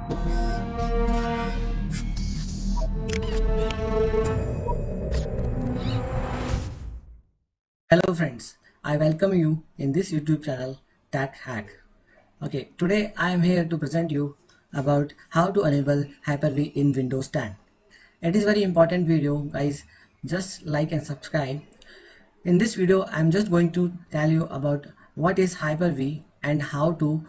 Hello friends, I welcome you in this YouTube channel Tech Hack. Okay, today I am here to present you about how to enable Hyper-V in Windows 10. It is very important video guys, just like and subscribe. In this video I am just going to tell you about what is Hyper-V and how to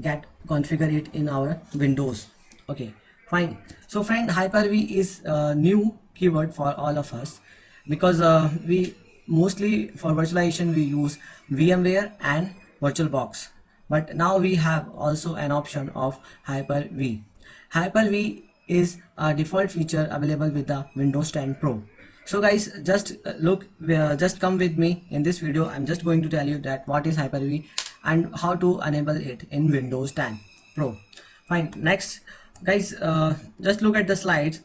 get configure it in our Windows. Okay, fine. So friend, Hyper-V is a new keyword for all of us because we mostly for virtualization we use VMware and VirtualBox, but now we have also an option of Hyper-V. Hyper-V is a default feature available with the Windows 10 Pro. So guys, just just come with me in this video. I'm just going to tell you that what is Hyper-V and how to enable it in Windows 10 Pro. Fine. Next, guys, just look at the slides.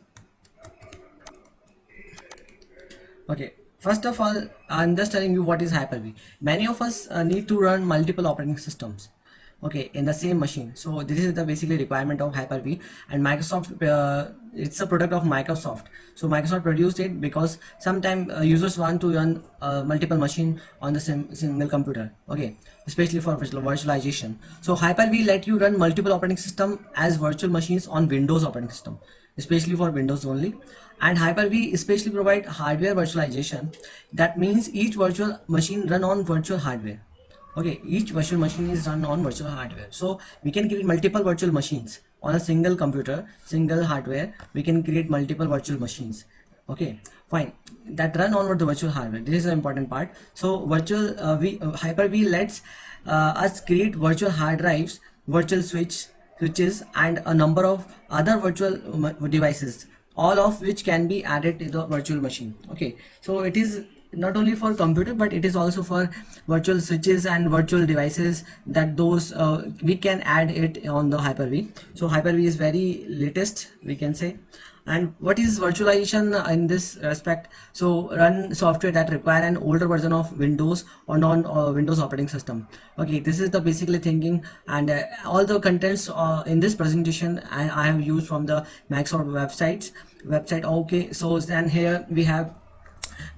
Okay. First of all, I'm just telling you what is Hyper-V. Many of us need to run multiple operating systems, okay, in the same machine. So this is the basically requirement of Hyper-V, and Microsoft, it's a product of Microsoft. So Microsoft produced it because sometimes users want to run multiple machine on the same single computer, okay, especially for virtualization. So Hyper-V let you run multiple operating system as virtual machines on Windows operating system, especially for Windows only. And Hyper-V especially provide hardware virtualization. That means each virtual machine run on virtual hardware. Okay, each virtual machine is run on virtual hardware. So we can create multiple virtual machines on a single computer, single hardware. We can create multiple virtual machines. Okay, fine. That run on the virtual hardware. This is the important part. So Hyper-V lets us create virtual hard drives, virtual switches, and a number of other virtual devices, all of which can be added to the virtual machine. Okay, so it is not only for computer, but it is also for virtual switches and virtual devices that those we can add it on the Hyper-V. So Hyper-V is very latest, we can say. And what is virtualization in this respect? So run software that require an older version of Windows or non Windows operating system. Okay, this is the basically thinking, and all the contents in this presentation I have used from the Microsoft website. Okay, so then here we have,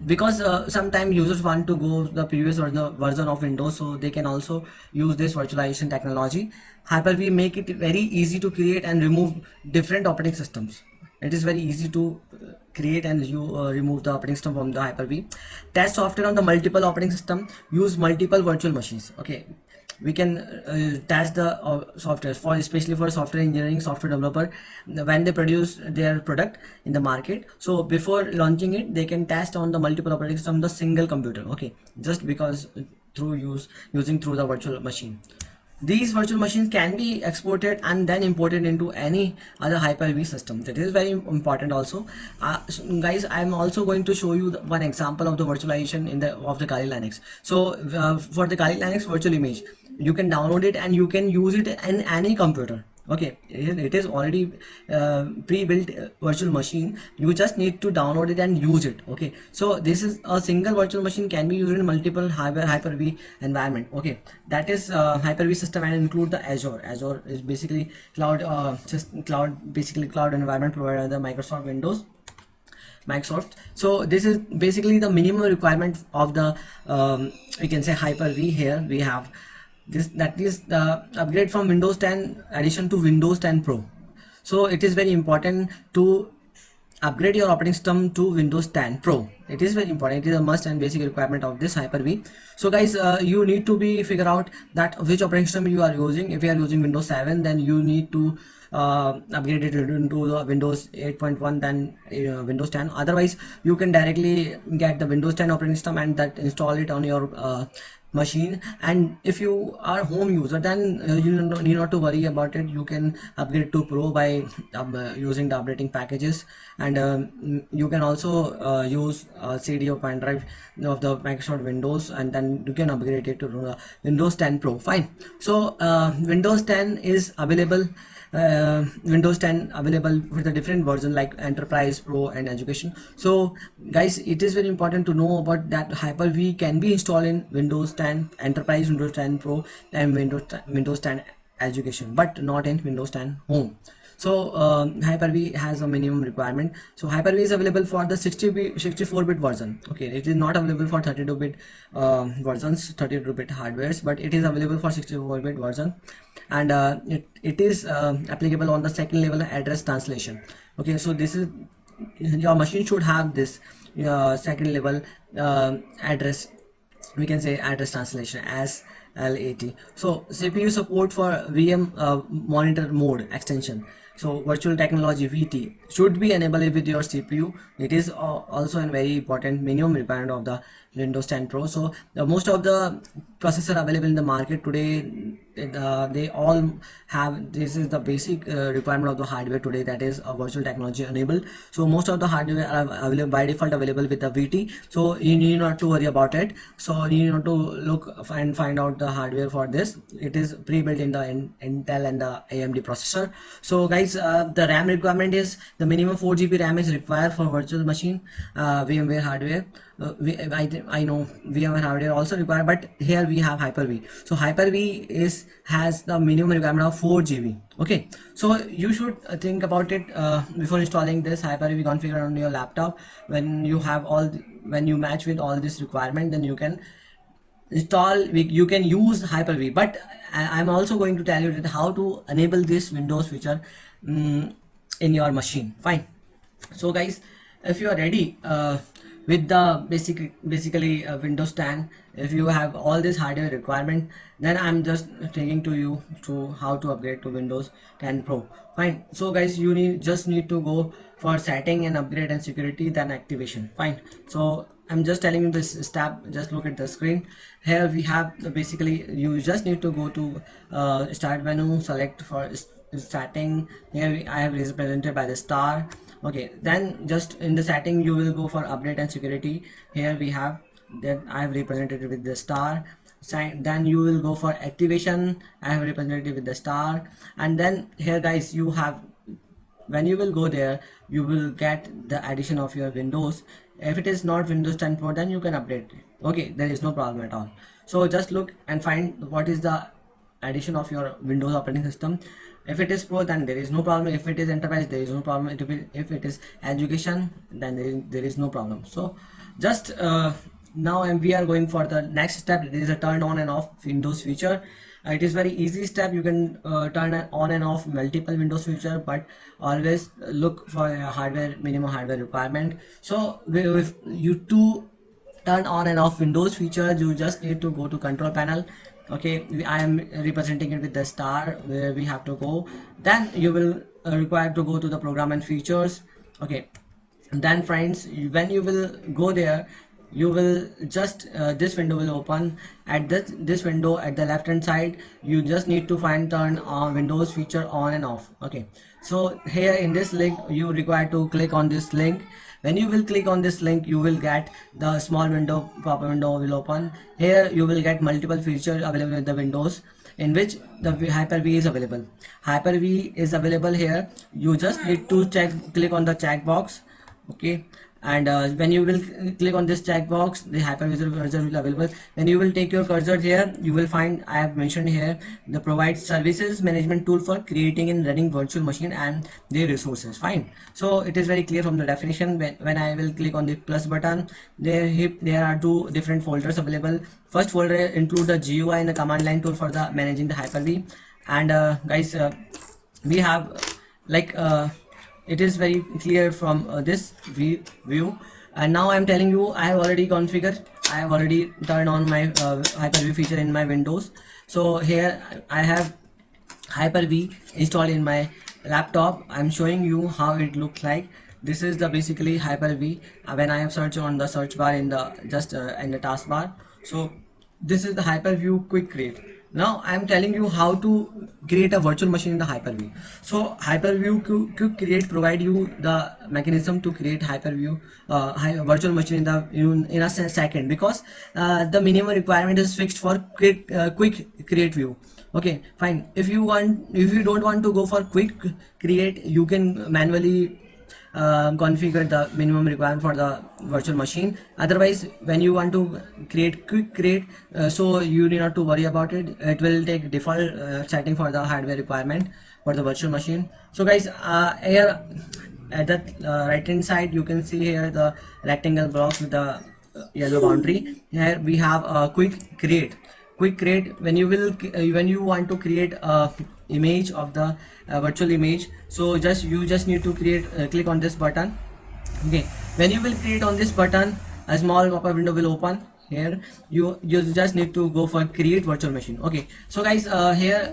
because sometimes users want to go the previous or the version of Windows, so they can also use this virtualization technology. Hyper-V make it very easy to create and remove different operating systems. It is very easy to create and you remove the operating system from the Hyper-V. Test software on the multiple operating system, use multiple virtual machines. Okay, we can test the software for, especially for software engineering, software developer, when they produce their product in the market. So before launching it, they can test on the multiple operating system, the single computer. Okay, just because using through the virtual machine. These virtual machines can be exported and then imported into any other Hyper-V system. That is very important also. So guys, I'm also going to show you one example of the virtualization of the Kali Linux. So for the Kali Linux virtual image, you can download it and you can use it in any computer. Okay, it is already pre-built virtual machine. You just need to download it and use it. Okay, so this is a single virtual machine, can be used in multiple Hyper-V environment. Okay, that is Hyper-V system and include the Azure is basically cloud cloud environment provided by the Microsoft. So this is basically the minimum requirement of the we can say Hyper-V. Here we have this, that is the upgrade from Windows 10 addition to Windows 10 Pro. So it is very important to upgrade your operating system to Windows 10 Pro. It is very important. It is a must and basic requirement of this Hyper-V. So guys, you need to figure out that which operating system you are using. If you are using Windows 7, then you need to upgrade it into the Windows 8.1, then Windows 10. Otherwise, you can directly get the Windows 10 operating system and that install it on your machine. And if you are home user, then you need not to worry about it. You can upgrade to Pro by using the updating packages, and you can also use CD or pen drive of the Microsoft Windows, and then you can upgrade it to Windows 10 Pro. Fine. So Windows 10 is available. Windows 10 available with a different version like Enterprise, Pro, and Education. So guys, it is very important to know about that Hyper-V can be installed in Windows 10 Enterprise, Windows 10 Pro, and Windows 10 education, but not in Windows 10 Home. So Hyper-V has a minimum requirement. So Hyper-V is available for the 64-bit version. Okay, it is not available for 32-bit versions, 32-bit hardwares, but it is available for 64-bit version, and it is applicable on the second level address translation. Okay, so this is, your machine should have this second level address, we can say address translation as LAT. So CPU support for VM monitor mode extension, so virtual technology VT, should be enabled with your CPU. It is also a very important minimum requirement of the Windows 10 Pro. So most of the processor available in the market today, they all have, this is the basic requirement of the hardware today, that is a virtual technology enabled. So most of the hardware are available by default, available with the VT, so you need not to worry about it. So you need not to look and find out the hardware for this. It is pre-built in the Intel and the AMD processor. So guys, the RAM requirement is the minimum 4 GB RAM is required for virtual machine VMware hardware. I know VMware hardware also required, but here we have Hyper-V. So Hyper-V has the minimum requirement of 4 GB. Okay, so you should think about it before installing this Hyper-V configure on your laptop. When you have when you match with all this requirement, then you can install, you can use Hyper-V. But I'm also going to tell you that how to enable this Windows feature in your machine. Fine. So guys, if you are ready with the basically Windows 10, if you have all this hardware requirement, then I'm just taking to you to how to upgrade to Windows 10 Pro. Fine. So guys, you just need to go for setting and upgrade and security, then activation. Fine. So I'm just telling you this step. Just look at the screen. Here we have basically, you just need to go to start menu, select for setting. Here I have represented by the star. Okay, then just in the setting you will go for update and security. Here we have that I have represented with the star. Then you will go for activation. I have represented with the star. And then here guys, you have, when you will go there, you will get the addition of your Windows. If it is not Windows 10 Pro, then you can update it. Okay, there is no problem at all. So just look and find what is the addition of your Windows operating system. If it is Pro, then there is no problem. If it is Enterprise, there is no problem. If it is Education, then there is no problem. So just now we are going for the next step. It is a turn on and off Windows feature. It is very easy step. You can turn on and off multiple Windows feature, but always look for a hardware, minimum hardware requirement. So if you to turn on and off Windows feature, you just need to go to control panel. Okay, I am representing it with the star, where we have to go. Then you will require to go to the program and features. Okay, then friends, when you will go there, you will just this window will open. At this window at the left hand side, you just need to find turn on Windows feature on and off. Okay, so here in this link, you require to click on this link. When you will click on this link, you will get the small window, pop-up window will open. Here you will get multiple features available with the Windows, in which the Hyper-V is available. Hyper-V is available here. You just need to click on the checkbox. Okay, and when you will click on this checkbox, the Hyper-V version will be available. When you will take your cursor here, you will find, I have mentioned here, the provide services management tool for creating and running virtual machine and their resources. Fine. So it is very clear from the definition. When I will click on the plus button, there are two different folders available. First folder include the GUI and the command line tool for the managing the Hyper-V. And guys, we have like it is very clear from this view. And now I'm telling you, I have already configured, I have already turned on my Hyper-V feature in my Windows. So here I have Hyper-V installed in my laptop. I'm showing you how it looks like. This is the basically Hyper-V when I have searched on the search bar in the in the taskbar. So this is the Hyper-V quick create. Now I am telling you how to create a virtual machine in the Hyper-V. So Hyper-V quick create provide you the mechanism to create Hyper-V virtual machine in a second, because the minimum requirement is fixed for quick create view. Okay, fine. If you don't want to go for quick create, you can manually configure the minimum requirement for the virtual machine. Otherwise, when you want to create quick create, so you need not to worry about it. It will take default setting for the hardware requirement for the virtual machine. So guys, here at the right hand side you can see here the rectangle blocks with the yellow boundary. Here we have a quick create. When you will when you want to create a image of the virtual image, so you just need to create click on this button. Okay, when you will create on this button, a small pop-up window will open. Here you just need to go for create virtual machine. Okay, so guys, here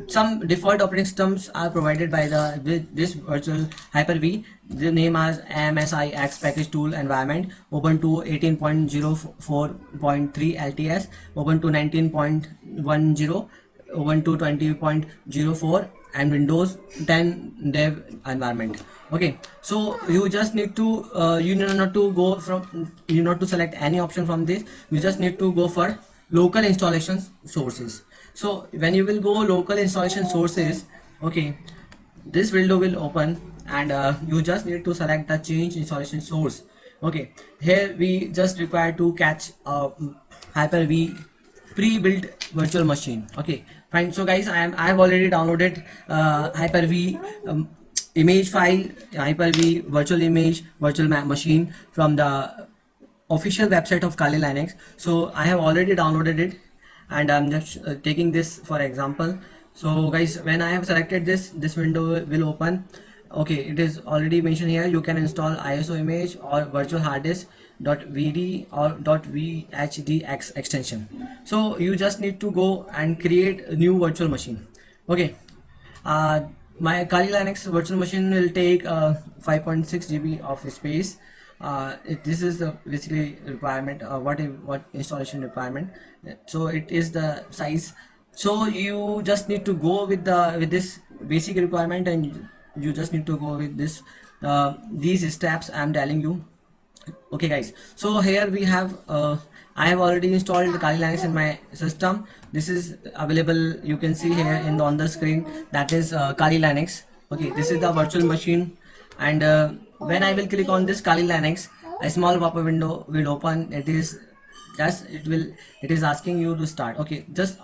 some default operating systems are provided by this virtual Hyper-V. The name as MSIX package tool environment, Ubuntu 18.04.3 LTS, Ubuntu 19.10, Ubuntu 20.04, and Windows 10 dev environment. Okay, so you just need to you need not to go from, you not to select any option from this. You just need to go for local installation sources. So when you will go local installation sources, okay, this window will open, and you just need to select the change installation source. Okay, here we just require to catch Hyper-V pre-built virtual machine. Okay, fine. So guys, I have already downloaded Hyper-V image file, Hyper-V virtual image virtual machine from the official website of Kali Linux. So I have already downloaded it, and I'm just taking this for example. So guys, when I have selected this window will open. Okay, it is already mentioned here, you can install ISO image or virtual hard disk .vd or .vhdx extension. So you just need to go and create a new virtual machine. Okay, my Kali Linux virtual machine will take 5.6 GB of space. This is the basically requirement, what installation requirement. So it is the size. So you just need to go with this basic requirement, and you just need to go with this these steps I'm telling you. Okay guys, so here we have I have already installed the Kali Linux in my system. This is available, you can see here on the screen, that is Kali Linux. Okay, this is the virtual machine, and when I will click on this Kali Linux, a small pop-up window will open. It is asking you to start. Okay, just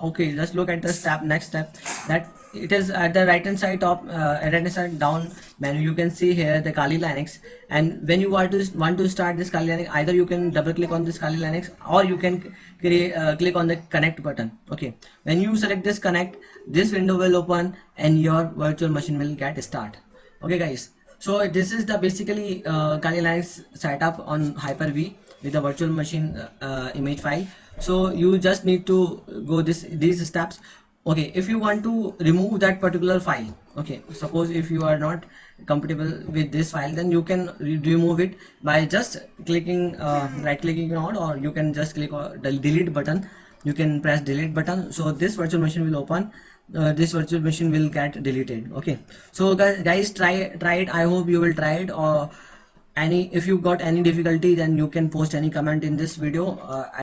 look at the next step, that it is at the right hand side top, right hand side down menu. You can see here the Kali Linux, and when you want to start this Kali Linux, either you can double click on this Kali Linux, or you can click on the connect button. Okay, when you select this connect, this window will open and your virtual machine will get start. Okay guys, so this is the basically Kali Linux setup on Hyper-V with the virtual machine image file. So you just need to go these steps. Okay, if you want to remove that particular file, okay, suppose if you are not compatible with this file, then you can remove it by just clicking right clicking on, or you can just click on the delete button. You can press delete button, so this virtual machine will open. This virtual machine will get deleted. Okay, so guys, try it. I hope you will try it. Or if you got any difficulty, then you can post any comment in this video.